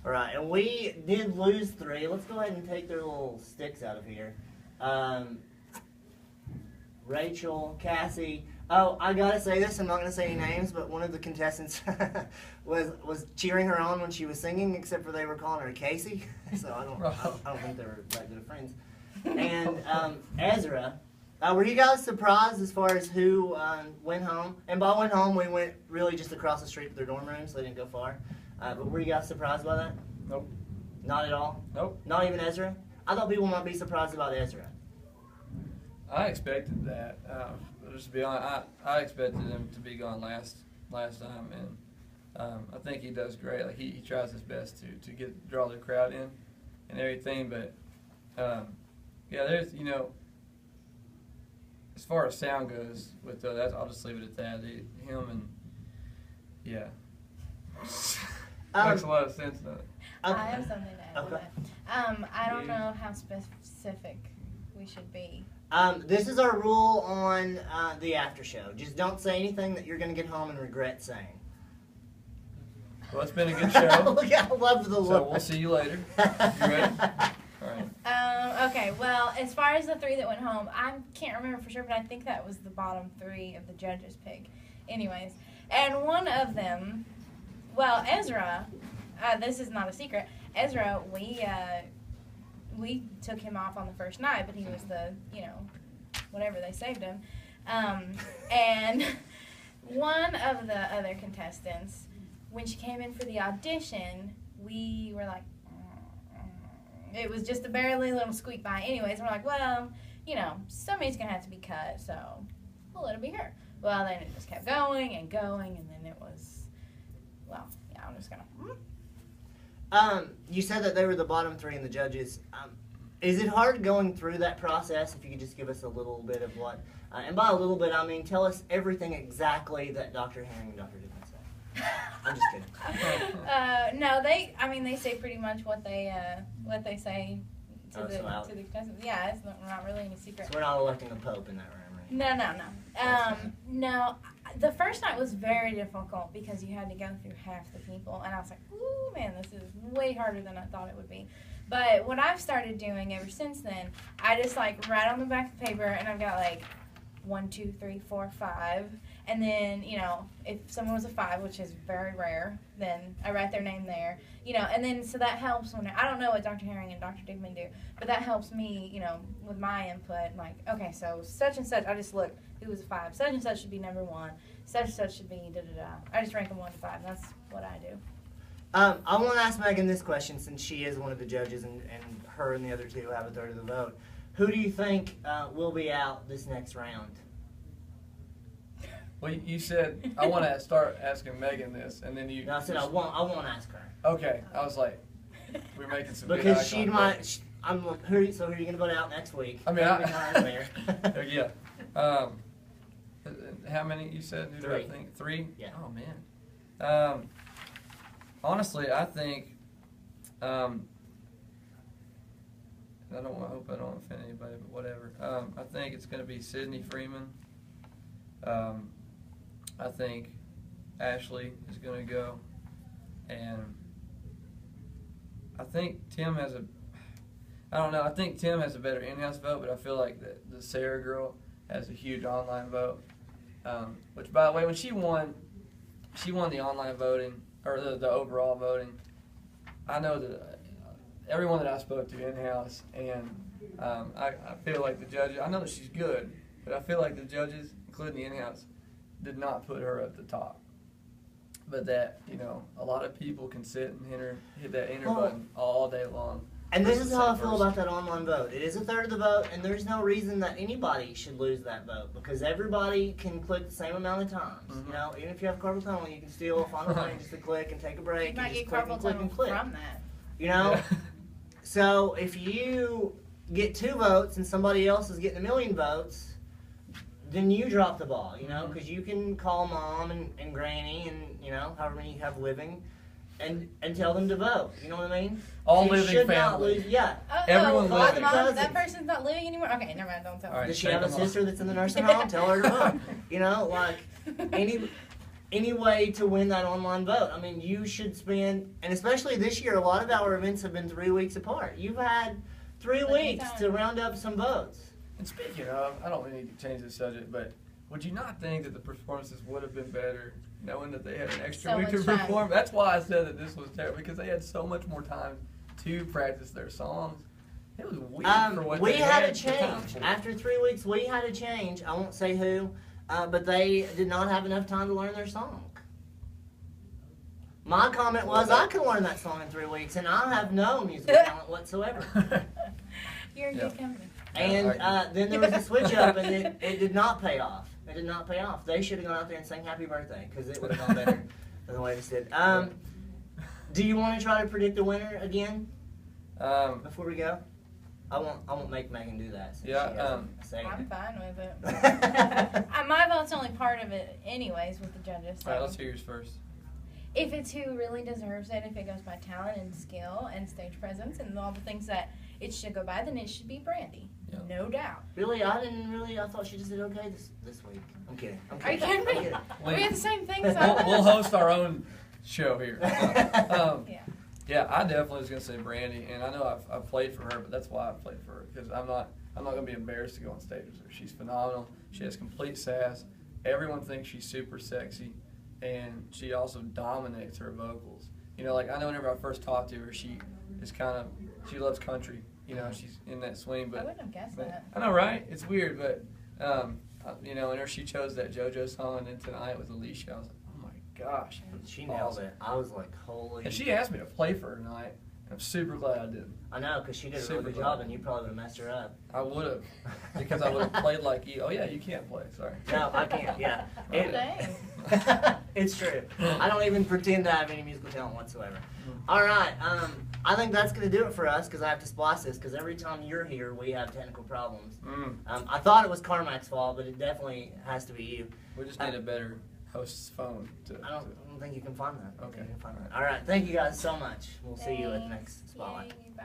All right, and we did lose 3. Let's go ahead and take their little sticks out of here. Rachel, Cassie. Oh, I gotta say this. I'm not gonna say any names, but one of the contestants was cheering her on when she was singing, except for they were calling her Casey. So I don't think they were that good of friends. And Ezra. Were you guys surprised as far as who went home? And by went home, we went really just across the street to their dorm room, so they didn't go far. But were you guys surprised by that? Nope. Not at all? Nope. Not even Ezra? I thought people might be surprised about Ezra. I expected that. Just to be honest, I expected him to be gone last time, and I think he does great. Like he tries his best to draw the crowd in and everything. But yeah, there's as far as sound goes with that, I'll just leave it at that. Him and yeah, makes a lot of sense though. I have something to add to Okay. that. I don't know how specific we should be. This is our rule on the after show. Just don't say anything that you're going to get home and regret saying. Well, it's been a good show. Look, I love the look. So we'll see you later. You ready? All right. Okay, well, as far as the 3 that went home, I can't remember for sure, but I think that was the bottom 3 of the judges' pick. Anyways, and one of them, well, Ezra, this is not a secret, Ezra, we took him off on the first night, but he was the, whatever, they saved him. And one of the other contestants, when she came in for the audition, we were like, it was just a barely little squeak by. Anyways, we're like, well, somebody's going to have to be cut, so we'll let it be her. Well, then it just kept going, and then it was, well, yeah, I'm just going to... You said that they were the bottom 3 in the judges. Is it hard going through that process? If you could just give us a little bit of what, and by a little bit, I mean tell us everything exactly that Dr. Herring and Dr. Dickman said. I'm just kidding. No, they say pretty much what they say to the contestants. Yeah, it's not really any secret. So we're not electing a pope in that room, right? No. No, the first night was very difficult because you had to go through half the people, and I was like, ooh, man, this is way harder than I thought it would be. But what I've started doing ever since then, I just write on the back of the paper, and I've got 1, 2, 3, 4, 5, and then, if someone was a 5, which is very rare, then I write their name there, and then, so that helps when, I don't know what Dr. Herring and Dr. Dickman do, but that helps me, with my input, okay, so such and such, I just look, who was a 5, such and such should be number 1, such and such should be da-da-da. I just rank them 1 to 5, and that's what I do. I want to ask Megan this question, since she is one of the judges, and her and the other 2 have a third of the vote. Who do you think will be out this next round? Well, you said I want to start asking Megan this, and then you. No, I said I won't ask her. Okay, I was like, we're making some. Because she might. I'm like, who are you going to vote out next week? I mean, yeah. How many you said? Who 3. do I think? 3? Yeah. Oh man. Honestly, I think. I hope I don't offend anybody, but whatever. I think it's going to be Sydney Freeman. I think Ashley is going to go, and I think Tim has I think Tim has a better in-house vote, but I feel like the Sarah girl has a huge online vote. Which, by the way, when she won the online voting, or the overall voting. I know that everyone that I spoke to in-house, and I feel like the judges, I know that she's good, but I feel like the judges, including the in-house, did not put her at the top. But that, a lot of people can sit and hit that enter button all day long. And this is how I feel about that online vote. It is a third of the vote, and there's no reason that anybody should lose that vote, because everybody can click the same amount of times. Mm-hmm. Even if you have carpal tunnel, you can still find a lane just to click and take a break. You might and just get click carpal and click tunnel and click. from that. Yeah. So if you get 2 votes and somebody else is getting 1,000,000 votes, then you drop the ball, because you can call mom and granny and, however many you have living, and tell them to vote. You know what I mean? All so living family. Yeah. Everyone living. That person's not living anymore? Okay, never mind, don't tell me. Does she have a sister that's in the nursing home? Tell her to vote. any way to win that online vote. I mean, you should spend, and especially this year, a lot of our events have been 3 weeks apart. You've had 3 weeks to round up some votes. And speaking of, I don't really need to change the subject, but would you not think that the performances would have been better knowing that they had an extra week to perform? That's why I said that this was terrible, because they had so much more time to practice their songs. It was weird for what we they had had to change. After 3 weeks, we had to change. I won't say who, but they did not have enough time to learn their song. My comment was, I could learn that song in 3 weeks, and I have no musical talent whatsoever. You're a good company. And then there was a switch up, and it did not pay off. It did not pay off. They should have gone out there and sang Happy Birthday, because it would have gone better than the way this did. Do you want to try to predict the winner again before we go? I won't make Megan do that. I'm fine with it. My vote's only part of it anyways with the judges. So. All right, let's hear yours first. If it's who really deserves it, if it goes by talent and skill and stage presence and all the things that it should go by, then it should be Brandy. Yeah. No doubt. Really? I thought she just did okay this week. I'm kidding. Are you kidding me? We had the same things. We'll host our own show here. Yeah, I definitely was going to say Brandy, and I know I've played for her, but that's why I played for her, because I'm not going to be embarrassed to go on stage with her. She's phenomenal. She has complete sass. Everyone thinks she's super sexy, and she also dominates her vocals. You know, like I know whenever I first talked to her, she loves country. You know, she's in that swing. But I wouldn't have guessed that. I know, right? It's weird, but you know, whenever she chose that JoJo song, and then tonight with Alicia, I was like, gosh, she nailed it. I was like, holy. And she asked me to play for her tonight. I'm super glad I did. I know, because she did a really good job, and you probably would have messed her up. I would have, because I would have played like you. Oh yeah, you can't play. Sorry. No, I can't. Yeah, dang. It's true. I don't even pretend to have any musical talent whatsoever. All right, I think that's going to do it for us, because I have to splice this, because every time you're here, we have technical problems. I thought it was Carmack's fault, but it definitely has to be you. We just need a better host's phone. I don't think you can find that. Okay. All right. Thank you guys so much. We'll see you at the next spotlight. Yay, bye.